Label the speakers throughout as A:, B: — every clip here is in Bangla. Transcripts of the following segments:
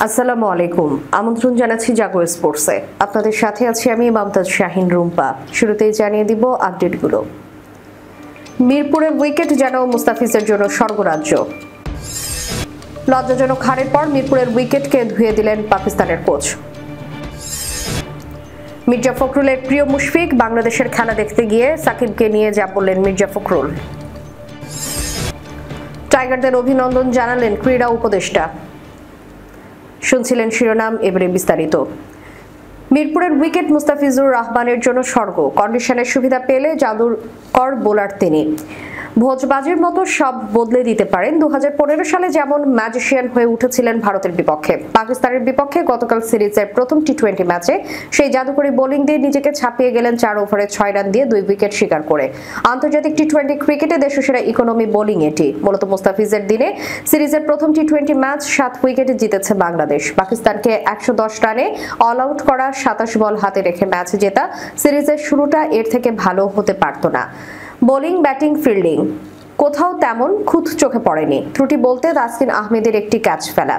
A: আসসালামু আলাইকুম। আমন্ত্রণ জানাচ্ছি জাগো স্পোর্টসে। আপনাদের সাথে আছি আমি মমতাজ শাহিন রুম্পা। শুরুতেই জানিয়ে দিব আপডেটগুলো। মিরপুরের উইকেট যেন মুস্তাফিজের জন্য স্বর্গরাজ্য। লজ্জাজনক হারের পর মিরপুরের উইকেটকে ধুয়ে দিলেন পাকিস্তানের কোচ। মির্জা ফখরুলের প্রিয় মুশফিক বাংলাদেশের খেলা দেখতে গিয়ে সাকিবকে নিয়ে যা বললেন মির্জা ফখরুল। টাইগারদের অভিনন্দন জানালেন ক্রীড়া উপদেষ্টা। শুনছিলেন শিরোনাম, এবারে বিস্তারিত। মিরপুরের উইকেট মুস্তাফিজুর রহমানের জন্য স্বর্গ। কন্ডিশনের সুবিধা পেলে জাদুকর বোলার তিনি। ভোজবাজির মতো সব বদলে দিতে পারেন। 2015 সালে যেমন ম্যাজিশিয়ান হয়ে উঠেছিলেন ভারতের বিপক্ষে, পাকিস্তানের বিপক্ষে গতকাল সিরিজের প্রথম টি20 ম্যাচে সেই জাদুকরী বোলিং দিয়ে নিজেকে ছাপিয়ে গেলেন 4 ওভারে 6 রান দিয়ে 2 উইকেট শিকার করে। আন্তর্জাতিক টি20 ক্রিকেটে দেশসেরা ইকোনমি বোলিং এটি। মূলত মুস্তাফিজের দিনে সিরিজের প্রথম টি20 ম্যাচ 7 উইকেটে জিতেছে বাংলাদেশ। পাকিস্তানকে 110 রানে অল আউট করা, 27 বল হাতে রেখে ম্যাচ জেতা। সিরিজের শুরুটা এর থেকে ভালো হতে পারত না। বোলিং, ব্যাটিং, ফিল্ডিং কোথাও তেমন খুঁত চোখে পড়েনি। ত্রুটি বলতে তাসকিন আহমেদের একটি ক্যাচ ফেলা।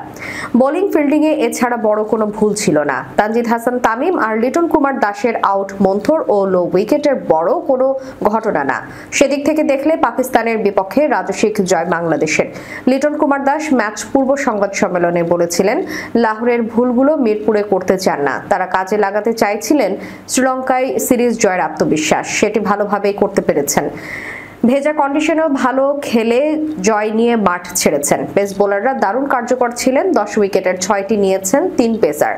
A: বোলিং, ফিল্ডিং এ এছাড়া বড় কোনো ভুল ছিল না। তানজিদ হাসান তামিম আর লিটন কুমার দাসের আউট মন্থর ও লো উইকেটের বড় কোনো ঘটনা না। সেদিক থেকে দেখলে পাকিস্তানের বিপক্ষে রাজস্বিক জয় বাংলাদেশের। লিটন কুমার দাস ম্যাচ পূর্ব সংবাদ সম্মেলনে বলেছিলেন, লাহোরের ভুলগুলো মিরপুরে করতে চান না। তারা কাজে লাগাতে চাইছিলেন শ্রীলঙ্কায় সিরিজ জয়ের আত্মবিশ্বাস, সেটি ভালোভাবেই করতে পেরেছেন। ভেজা কন্ডিশনেও ভালো খেলে জয় নিয়ে মাঠ ছেড়েছেন। পেস বোলাররা দারুণ কার্যকর ছিলেন। 10 উইকেটের 6টি নিয়েছেন 3 পেসার।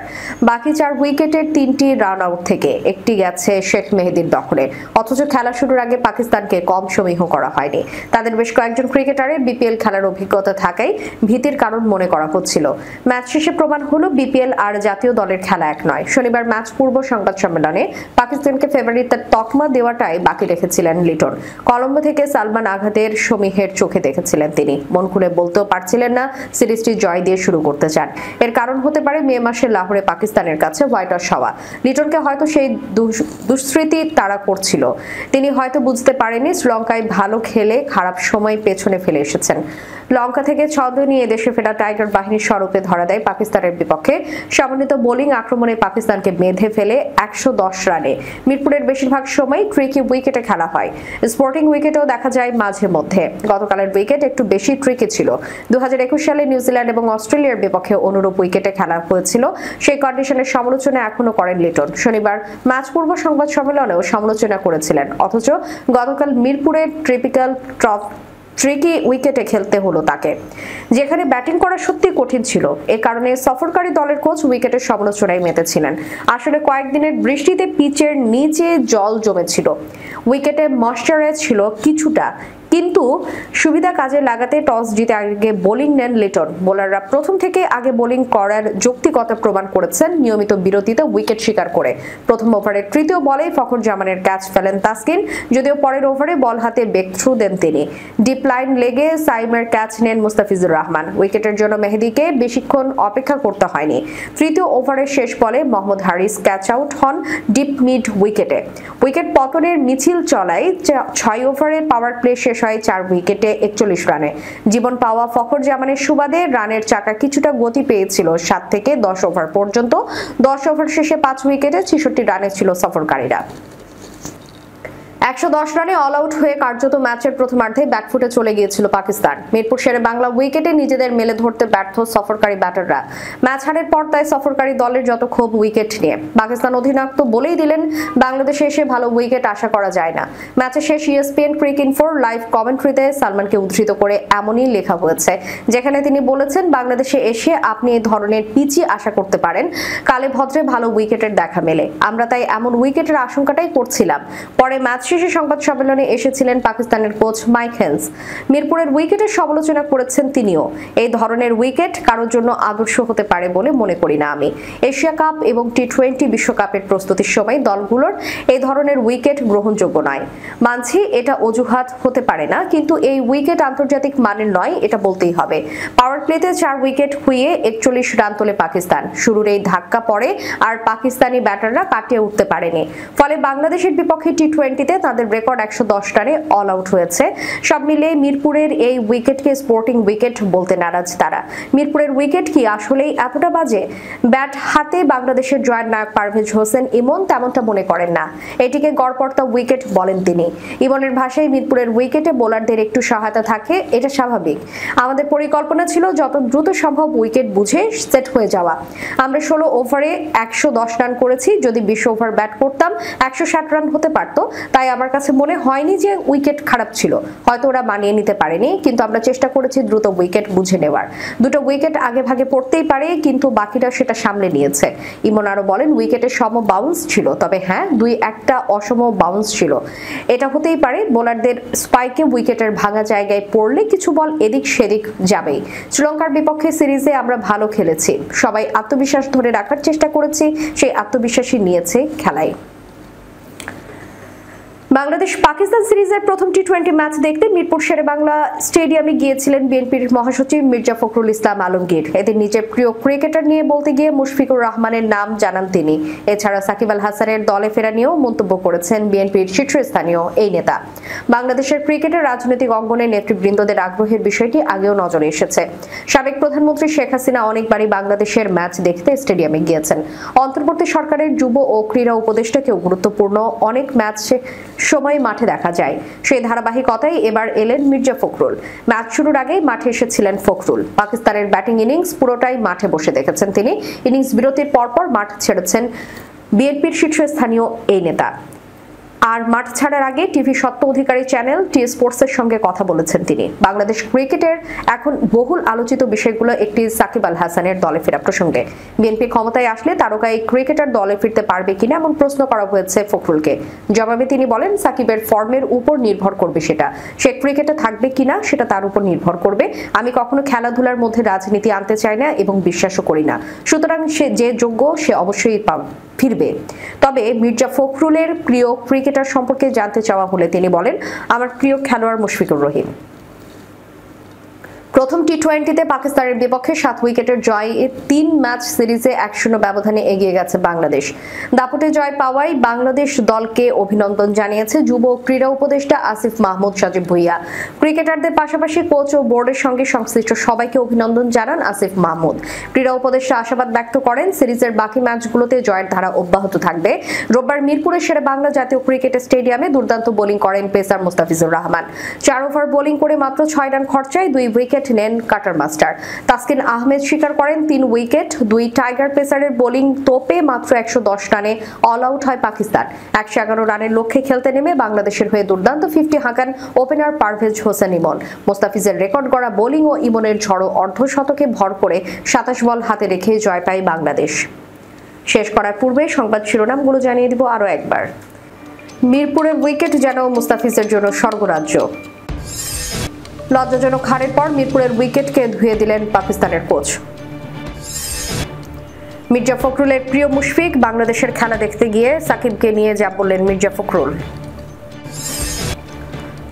A: বাকি 4 উইকেটের 3টি রান আউট থেকে একটি গেছে শেখ মেহেদীর দখলে। অথচ খেলা শুরুর আগে পাকিস্তানকে কম সমীহ করা হয়নি। তাদের বেশ কয়েকজন ক্রিকেটারের বিপিএল খেলার অভিজ্ঞতা থাকাই ভীতির কারণ মনে করা হচ্ছিল। ম্যাচ শেষে প্রমাণ হলো বিপিএল আর জাতীয় দলের খেলা এক নয়। শনিবার ম্যাচ পূর্ব সংবাদ সম্মেলনে পাকিস্তানকে ফেভারিটের তকমা দেওয়াটাই বাকি রেখেছিলেন লিটন। কলম্বো থেকে সালমান আঘাতের সমীহের চোখে দেখেছিলেন তিনি। মন খুলে বলতেও পারছিলেন না সিরিজটি জয় দিয়ে শুরু করতে চান। এর কারণ হতে পারে মে মাসে লাহোরে পাকিস্তানের কাছে হোয়াইট ওয়াশ হওয়া। লিটনকে হয়তো সেই দুঃস্মৃতি তাড়া করছিল। তিনি হয়তো বুঝতে পারেননি শ্রীলঙ্কায় ভালো খেলে খারাপ সময় পেছনে ফেলে এসেছেন। লঙ্কা থেকে ছন্দ নিয়ে দেশে ফেরা টাইগার বাহিনীর স্বরূপে ধরা দেয় পাকিস্তানের বিপক্ষে। সমন্বিত বোলিং আক্রমণে পাকিস্তানকে বেঁধে ফেলে 110 রানে। মিরপুরের বেশিরভাগ সময় ট্রিকি উইকেটে খেলা হয়। স্পোর্টিং উইকেটেও দেখা যায় মাঝে মধ্যে। গতকালের উইকেট একটু বেশি ট্রিকি ছিল। 2021 সালে নিউজিল্যান্ড এবং অস্ট্রেলিয়ার বিপক্ষে অনুরূপ উইকেটে খেলা হয়েছিল। সেই কন্ডিশনের সমালোচনা এখনো করেন লিটন। শনিবার ম্যাচ পূর্ব সংবাদ সম্মেলনেও সমালোচনা করেছিলেন। অথচ গতকাল মিরপুরের ট্রিকি উইকেটে খেলতে হলো তাকে, যেখানে ব্যাটিং করা সত্যি কঠিন ছিল। এ কারণে সফরকারী দলের কোচ উইকেটের সমালোচনায় মেতেছিলেন। আসলে কয়েকদিনের বৃষ্টিতে পিচের নিচে জল জমেছিল। উইকেটে ময়েশ্চারাইজ ছিল কিছুটা, কিন্তু সুবিধা কাজে লাগাতে টস জিতে আগে বোলিং নেন লিটন। বোলাররা প্রথম থেকে আগে বোলিং করার যৌক্তিকতা প্রমাণ করেছেন নিয়মিত বিরতিতে উইকেট শিকার করে। প্রথম ওভারের 3য় বলেই ফখর জামানের ক্যাচ ফেলেন তাসকিন, যদিও পরের ওভারে বল হাতে বেক থ্রু দেন তিনি। ডিপ লাইন লেগে সাইমের ক্যাচ নেন মুস্তাফিজুর রহমান। উইকেটের জন্য মেহেদীকে বেশিক্ষণ অপেক্ষা করতে হয়নি। 3য় ওভারের শেষ বলে মোহাম্মদ হারিস ক্যাচ আউট হন ডিপ মিড উইকেটে। উইকেট পতনের মিছিল চলায় 6 ওভারের পাওয়ার প্লে শেষ হয় 4 উইকেটে 41 রানে। জীবন পাওয়া ফখর জামানের সুবাদে রানের চাকা কিছুটা গতি পেয়েছিল 7 থেকে 10 ওভার পর্যন্ত। 10 ওভার শেষে 5 উইকেটে 66 রানে ছিল সফরকারীরা। 110 রানে অল আউট হয়ে কার্যত ম্যাচের প্রথমার্ধে ব্যাকফুটে চলে গিয়েছিল পাকিস্তান। মিরপুর শেরে বাংলা উইকেটে নিজেদের মেলে ধরতে ব্যর্থ সফরকারী ব্যাটাররা। ম্যাচ হারের পর তাই সফরকারী দলের যত ক্ষোভ উইকেট নিয়ে। পাকিস্তান অধিনায়ক তো বলেই দিলেন বাংলাদেশে এসে ভালো উইকেট আশা করা যায় না। ম্যাচের শেষ ESPN ক্রিকইনফোর লাইভ কমেন্ট্রিতে সালমানকে উদ্ধৃত করে এমনই লেখা হয়েছে, যেখানে তিনি বলেছেন, বাংলাদেশে এসে আপনি এই ধরনের পিচই আশা করতে পারেন। কালে ভদ্রে ভালো উইকেটের দেখা মেলে। আমরা তাই এমন উইকেটের আশঙ্কাটাই করছিলাম। পরে ম্যাচ শেষে সংবাদ সম্মেলনে এসেছিলেন পাকিস্তানের কোচ মাইক হেন্স। মিরপুরের উইকেটের সমালোচনা করেছেন তিনিও। এই ধরনের উইকেট কারোর জন্য আদর্শ হতে পারে বলে মনে করি না আমি। এশিয়া কাপ এবং টি20 বিশ্বকাপের প্রস্তুতির সময় দলগুলোর এই ধরনের উইকেট গ্রহণযোগ্য নয়। মানছি এটা অজুহাত হতে পারে না, কিন্তু এই উইকেট আন্তর্জাতিক মানের নয়, এটা বলতেই হবে। পাওয়ার প্লেতে 4 উইকেট খুইয়ে 41 রান তোলে পাকিস্তান। শুরুর এই ধাক্কা পড়ে আর পাকিস্তানি ব্যাটাররা কাটিয়ে উঠতে পারেনি। ফলে বাংলাদেশের বিপক্ষে টি20তে তাদের রেকর্ড 110 রানে অল আউট হয়েছে। সব মিলিয়ে মিরপুরের এই উইকেটকে স্পোর্টিং উইকেট বলতে নারাজ তারা। মিরপুরের উইকেট কি আসলেই এতটা বাজে? ব্যাট হাতে বাংলাদেশের জয়ের নায়ক পারভেজ হোসেন ইমন তেমনটা মনে করেন না। এটিকে গড়পড়তা উইকেট বলেন তিনি। ইমনের ভাষায় মিরপুরের উইকেটে বোলারদের একটু সহায়তা থাকে, এটা স্বাভাবিক। আমাদের পরিকল্পনা ছিল যত দ্রুত সম্ভব উইকেট বুঝে সেট হয়ে যাওয়া। আমরা 16 ওভারে 110 রান করেছি। যদি 20 ওভার ব্যাট করতাম 160 রান হতে পারত। তাই আমার কাছে মনে হয়নি যে উইকেট খারাপ ছিল। হয়তো ওরা মানিয়ে নিতে পারেনি, কিন্তু আমরা চেষ্টা করেছি দ্রুত উইকেট বুঝে নেওয়ার। দুটো উইকেট আগে ভাগে পড়তেই পারে, কিন্তু বাকিরা সেটা সামলে নিয়েছে। ইমন আরো বলেন, উইকেটের সম বাউন্স ছিল, তবে হ্যাঁ 2-1টা অসম বাউন্স ছিল। এটা হতেই পারে, বোলারদের স্পাইকে উইকেটের ভাঙা জায়গায় পড়লে কিছু বল এদিক সেদিক যাবেই। শ্রীলঙ্কার বিপক্ষে সিরিজে আমরা ভালো খেলেছি, সবাই আত্মবিশ্বাস ধরে রাখার চেষ্টা করেছি, সেই আত্মবিশ্বাসই নিয়েছে খেলায়। বাংলাদেশ পাকিস্তান সিরিজের প্রথম টি-20 ম্যাচ দেখতে মিরপুর শেরেবাংলা স্টেডিয়ামে গিয়েছিলেন বিএনপির মহাসচিব মির্জা ফখরুল ইসলাম আলমগীর। এদিন নিজের প্রিয় ক্রিকেটার নিয়ে বলতে গিয়ে মুশফিকুর রহমানের নাম জানান তিনি। এছাড়া সাকিব আল হাসানের দলে ফেরা নিয়েও মন্তব্য করেছেন বিএনপির শীর্ষস্থানীয় এই নেতা। বাংলাদেশের ক্রিকেটের রাজনৈতিক অঙ্গনে নেতৃবৃন্দদের আগ্রহের বিষয়টি আগেও নজরে এসেছে। সাবেক প্রধানমন্ত্রী শেখ হাসিনা অনেকবারই বাংলাদেশের ম্যাচ দেখতে স্টেডিয়ামে গিয়েছেন। অন্তর্বর্তী সরকারের যুব ও ক্রীড়া উপদেষ্টাকেও গুরুত্বপূর্ণ অনেক ম্যাচ সময় মাঠে দেখা যায়। সেই ধারাবাহিকতায় এবার এলেন মির্জা ফখরুল। ম্যাচ শুরুর আগেই মাঠে এসেছিলেন ফখরুল। পাকিস্তানের ব্যাটিং ইনিংস পুরোটাই মাঠে বসে দেখেছেন তিনি। ইনিংস বিরতির পরপর মাঠ ছেড়েছেন বিএনপির শীর্ষস্থানীয় এই নেতা। আর মাঠ ছাড়ার আগে টিভি সত্য অধিকারী চ্যানেল টি স্পোর্টসের সঙ্গে কথা বলেছেন তিনি। বাংলাদেশ ক্রিকেটের এখন বহুল আলোচিত বিষয়গুলো একটি সাকিব আল হাসানের দলে ফেরা প্রসঙ্গে। বিএনপি ক্ষমতায় আসলে তারকা এই ক্রিকেটার দলে ফিরতে পারবে কিনা এমন প্রশ্ন করা হয়েছে ফখরুলকে। জবাবে তিনি বলেন, সাকিবের ফর্মের উপর নির্ভর করবে সেটা। সে ক্রিকেটে থাকবে কিনা সেটা তার উপর নির্ভর করবে। আমি কখনো খেলাধুলার মধ্যে রাজনীতি আনতে চাই না এবং বিশ্বাসও করি না। সুতরাং সে যে যোগ্য সে অবশ্যই ফিরবে। তবে মির্জা ফখরুলের প্রিয় ক্রিকেটার সম্পর্কে জানতে চাওয়া হলে তিনি বলেন, আমার প্রিয় খেলোয়াড় মুশফিকুর রহিম। প্রথম টি-20তে পাকিস্তানের বিপক্ষে 7 উইকেটের জয়ে 3 ম্যাচ সিরিজে 1-0 ব্যবধানে এগিয়ে গেছে বাংলাদেশ। দাপুটে জয় পাওয়ায় বাংলাদেশ দলকে অভিনন্দন জানিয়েছে যুব ক্রীড়া উপদেষ্টা আসিফ মাহমুদ সাজিব ভুইয়া। ক্রিকেটারদের পাশাপাশি কোচ ও বোর্ডের সঙ্গে সংশ্লিষ্ট সবাইকে অভিনন্দন জানান আসিফ মাহমুদ। ক্রীড়া উপদেষ্টা আশাবাদ ব্যক্ত করেন, সিরিজের বাকি ম্যাচগুলোতে জয়ের ধারা অব্যাহত থাকবে। রোববার মিরপুরের শেরেবাংলা জাতীয় ক্রিকেট স্টেডিয়ামে দুর্দান্ত বোলিং করেন pacer Mustafizur Rahman. 4 over bowling করে মাত্র 6 রান খরচায় 2 উইকেট নেন কাটার মাস্টার। তাসকিন আহমেদ স্বীকার করেন 3 উইকেট। 2 টাইগার পেসারের বোলিং তোপে মাত্র 110 রানে অল আউট হয় পাকিস্তান। 111 রানের লক্ষ্যে খেলতে নেমে বাংলাদেশের হয়ে দুর্দান্ত 50 হাঁকান ওপেনার পারভেজ হোসেন ইমন। মুস্তাফিজের রেকর্ড গড়া বোলিং ও ইমনের ঝড়ো অর্ধশতকে ভর করে 27 বল হাতে রেখে জয় পায় বাংলাদেশ। শেষ করার পূর্বে সংবাদ শিরোনামগুলো জানিয়ে দিব আরো একবার। মিরপুরের উইকেট যেন মুস্তাফিজের জন্য স্বর্গরাজ্য। লজ্জাজনক হারের পর মিরপুরের উইকেটকে ধুয়ে দিলেন পাকিস্তানের কোচ। মির্জা ফখরুলের প্রিয় মুশফিক, বাংলাদেশের খেলা দেখতে গিয়ে সাকিবকে নিয়ে যা বললেন মির্জা ফখরুল।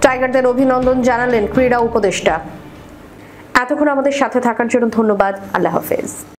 A: টাইগারদের অভিনন্দন জানালেন ক্রীড়া উপদেষ্টা। এতক্ষণ আমাদের সাথে থাকার জন্য ধন্যবাদ। আল্লাহ হাফেজ।